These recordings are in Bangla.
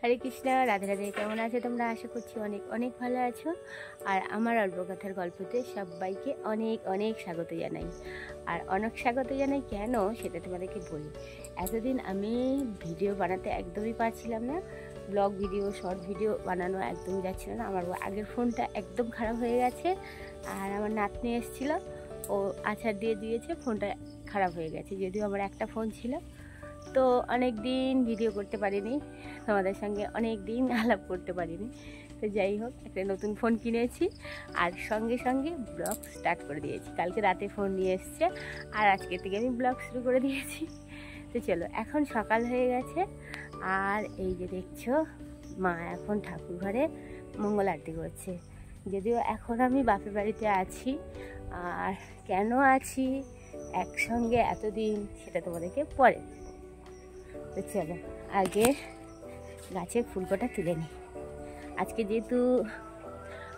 হরে কৃষ্ণ, রাধে রাধে। কেমন আছো তোমরা? আশা করছি অনেক অনেক ভালো আছো। আর আমার অল্প কথার গল্পতে সবাইকে অনেক অনেক স্বাগত জানাই। আর অনেক স্বাগত জানাই কেন সেটা তোমাদেরকে বলি। এতদিন আমি ভিডিও বানাতে একদমই পারছিলাম না, ব্লগ ভিডিও, শর্ট ভিডিও বানানো একদমই যাচ্ছিল না। আমার আগের ফোনটা একদম খারাপ হয়ে গেছে, আর আমার নাতনি এসেছিলো, ও আছাড় দিয়ে দিয়েছে, ফোনটা খারাপ হয়ে গেছে। যদিও আমার একটা ফোন ছিল, তো অনেক দিন ভিডিও করতে পারিনি, তোমাদের সঙ্গে অনেক দিন আলাপ করতে পারিনি। তো যাই হোক, একটা নতুন ফোন কিনেছি আর সঙ্গে সঙ্গে ব্লগ স্টার্ট করে দিয়েছি। কালকে রাতে ফোন নিয়ে এসছে আর আজকে থেকে আমি ব্লগ শুরু করে দিয়েছি। তো চলো, এখন সকাল হয়ে গেছে আর এই যে দেখছো, মা এখন ঠাকুর ঘরে মঙ্গল আরতি করছে। যদিও এখন আমি বাপের বাড়িতে আছি, আর কেন আছি একসঙ্গে এতদিন সেটা তোমাদেরকে পরে। তো চলো, আগে গাছের ফুলকটা তুলে নিই। আজকে যেহেতু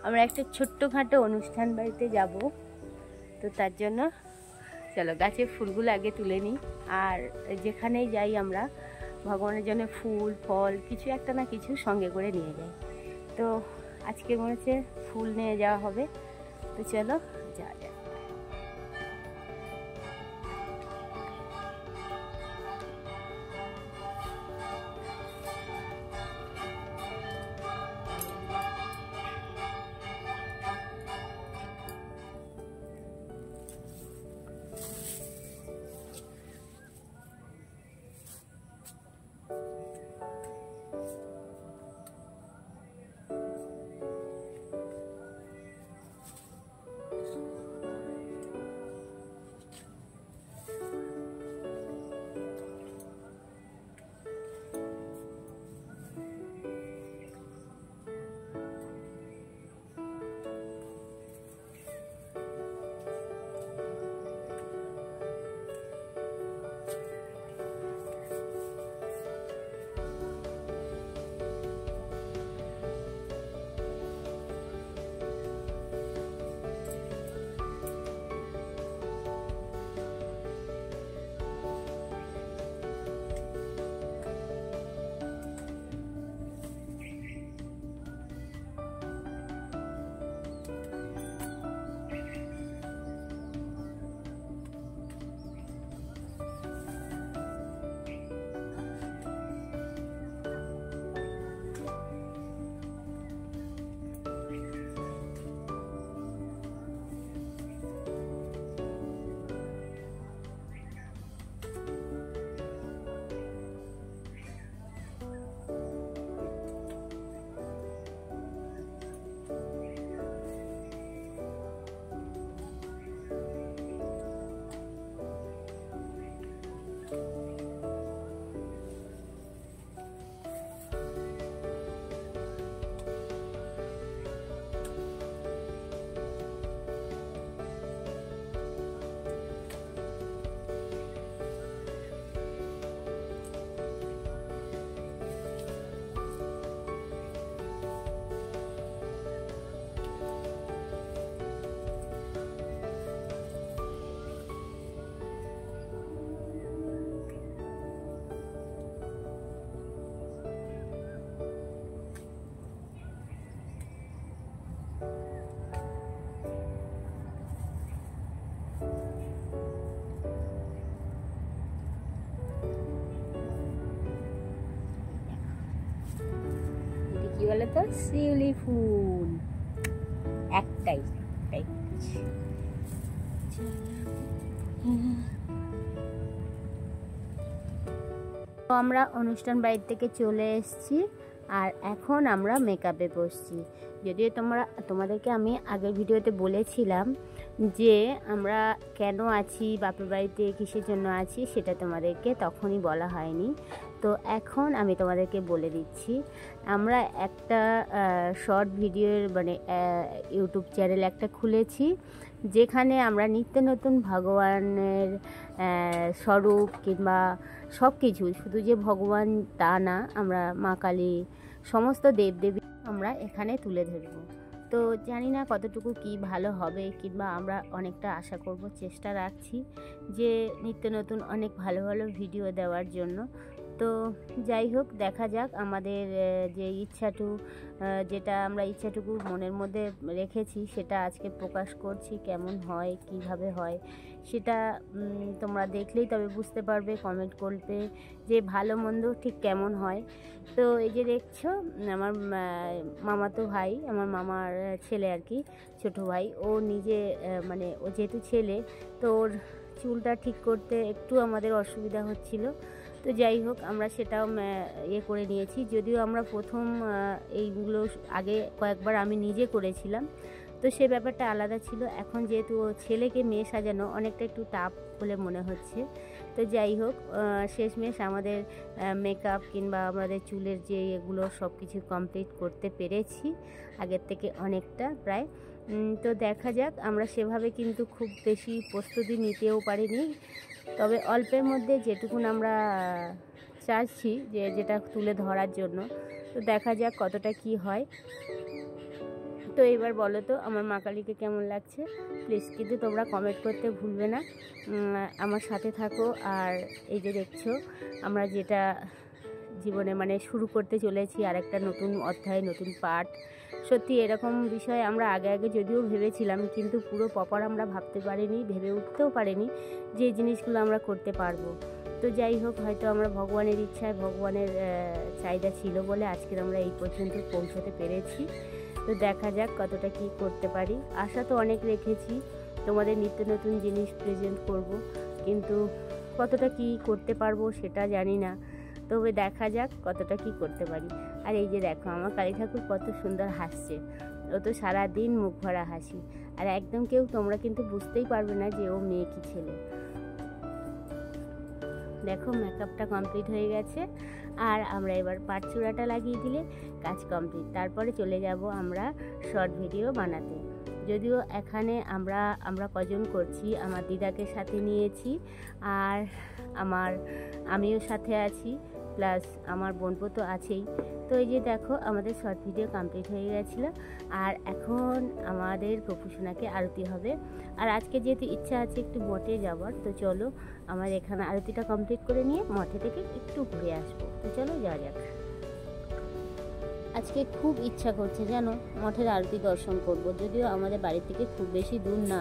আমরা একটা ছোট্টখাটো অনুষ্ঠান বাড়িতে যাব, তো তার জন্য চলো গাছের ফুলগুলো আগে তুলে নিই। আর যেখানেই যাই আমরা ভগবানের জন্য ফুল ফল কিছু একটা না কিছু সঙ্গে করে নিয়ে যাই। তো আজকে মনে হচ্ছে ফুল নিয়ে যাওয়া হবে। তো চলো যাওয়া যাক। কি বলে তো, শিউলি ফুল একটাই। তো আমরা অনুষ্ঠান বাড়ি থেকে চলে এসেছি আর এখন আমরা মেকআপে বসছি। যদিও তোমাদেরকে আমি আগের ভিডিওতে বলেছিলাম যে আমরা কেন আছি বাপের বাড়িতে, কিসের জন্য আছি, সেটা তোমাদেরকে তখনই বলা হয়নি। তো এখন আমি তোমাদেরকে বলে দিচ্ছি। আমরা একটা শর্ট ভিডিওর মানে ইউটিউব চ্যানেল একটা খুলেছি, যেখানে আমরা নিত্য নতুন ভগবানের স্বরূপ কিংবা সব কিছু, শুধু যে ভগবান তা না, আমরা মা কালী সমস্ত দেবদেবী আমরা এখানে তুলে ধরব। তো জানি না কতটুকু কি ভালো হবে, কিংবা আমরা অনেকটা আশা করব, চেষ্টা রাখছি যে নিত্য নতুন অনেক ভালো ভালো ভিডিও দেওয়ার জন্য। তো তো যাই হোক, দেখা যাক আমাদের যে যেটা আমরা ইচ্ছাটুকু মনের মধ্যে রেখেছি সেটা আজকে প্রকাশ করছি। কেমন হয়, কিভাবে হয় সেটা তোমরা দেখলেই তবে বুঝতে পারবে, কমেন্ট করবে যে ভালো মন্দ ঠিক কেমন হয়। তো এই যে দেখছো আমার মামাতো ভাই, আমার মামার ছেলে আর কি, ছোটো ভাই, ও নিজে মানে ও যেহেতু ছেলে তো ওর চুলটা ঠিক করতে একটু আমাদের অসুবিধা হচ্ছিল। তো যাই হোক, আমরা সেটাও করে নিয়েছি। যদিও আমরা প্রথম এইগুলো আগে কয়েকবার আমি নিজে করেছিলাম, তো সে ব্যাপারটা আলাদা ছিল। এখন যেহেতু ও ছেলেকে মেয়ে সাজানো অনেকটা একটু টাফ বলে মনে হচ্ছে। তো যাই হোক, শেষমেশ আমাদের মেকআপ কিংবা আমাদের চুলের যে এগুলো সব কিছু কমপ্লিট করতে পেরেছি আগের থেকে অনেকটা প্রায়। তো দেখা যাক, আমরা সেভাবে কিন্তু খুব বেশি প্রস্তুতি নিতেও পারিনি, তবে অল্পের মধ্যে যেটুকুন আমরা চাইছি যেটা তুলে ধরার জন্য। তো দেখা যাক কতটা কি হয়। তো এবার বলো তো আমার মা কালীকে কেমন লাগছে, প্লিজ কিন্তু তোমরা কমেন্ট করতে ভুলবে না, আমার সাথে থাকো। আর এই যে দেখছো আমরা যেটা জীবনে মানে শুরু করতে চলেছি, আর একটা নতুন অধ্যায়, নতুন পাঠ। সত্যি এরকম বিষয়ে আমরা আগে যদিও ভেবেছিলাম, কিন্তু পুরো প্রপার আমরা ভাবতে পারিনি, ভেবে উঠতেও পারিনি যে এই জিনিসগুলো আমরা করতে পারবো। তো যাই হোক, হয়তো আমরা ভগবানের ইচ্ছায়, ভগবানের চাহিদা ছিল বলে আজকের আমরা এই পর্যন্ত পৌঁছাতে পেরেছি। তো দেখা যাক কতটা কি করতে পারি। আশা তো অনেক রেখেছি, তোমাদের নিত্য নতুন জিনিস প্রেজেন্ট করব, কিন্তু কতটা কি করতে পারবো সেটা জানি না। তবে দেখা যাক কতটা কি করতে পারি। আর এই যে দেখো আমার কালী ঠাকুর কত সুন্দর হাসছে, ও তো সারাদিন মুখ ভরা হাসি, আর একদম তোমরা কিন্তু বুঝতেই পারবে না যে ও মেয়ে কি ছেলে। দেখো মেকআপটা কমপ্লিট হয়ে গেছে, আর আমরা এবার পাট চূড়াটা লাগিয়ে দিলে কাজ কমপ্লিট। তারপরে চলে যাব আমরা শর্ট ভিডিও বানাতে। যদিও এখানে আমরা কজন করছি, আমার দিদাকে সাথে নিয়েছি, আর আমিও সাথে আছি, প্লাস আমার বোনপো তো আছেই। তো এই যে দেখো আমাদের শর্ট ভিডিও কমপ্লিট হয়ে গেছিলো, আর এখন আমাদের প্রফুসোনাকে আরতি হবে। আর আজকে যেহেতু ইচ্ছা আছে একটু মঠে যাওয়ার, তো চলো আমার এখানে আরতিটা কমপ্লিট করে নিয়ে মঠে থেকে একটু ঘুরে আসবো। তো চলো যাওয়া যাক। আজকে খুব ইচ্ছা করছে জানো মঠের আরতি দর্শন করব, যদিও আমাদের বাড়ি থেকে খুব বেশি দূর না।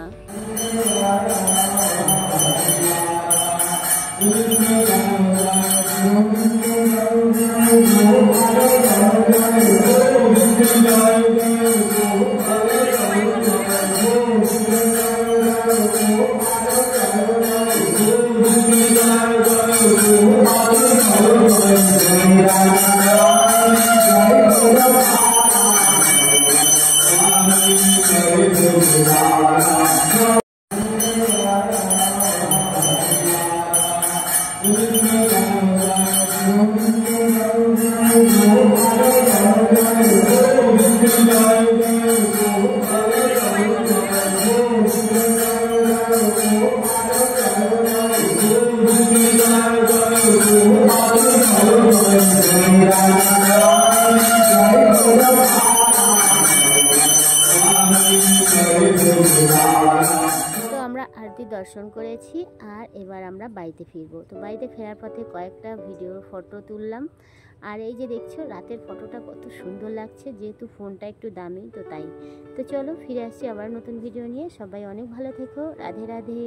দর্শন করেছি, আর এবার আমরা বাড়িতে ফিরবো। তো বাড়িতে ফেরার পথে কয়েকটা ভিডিও ফটো তুললাম, আর এই যে দেখছো রাতের ফটোটা কত সুন্দর লাগছে, যেহেতু ফোনটা একটু দামি তো তাই। তো চলো ফিরে আসছি আবার নতুন ভিডিও নিয়ে। সবাই অনেক ভালো থেকো, রাধে রাধে।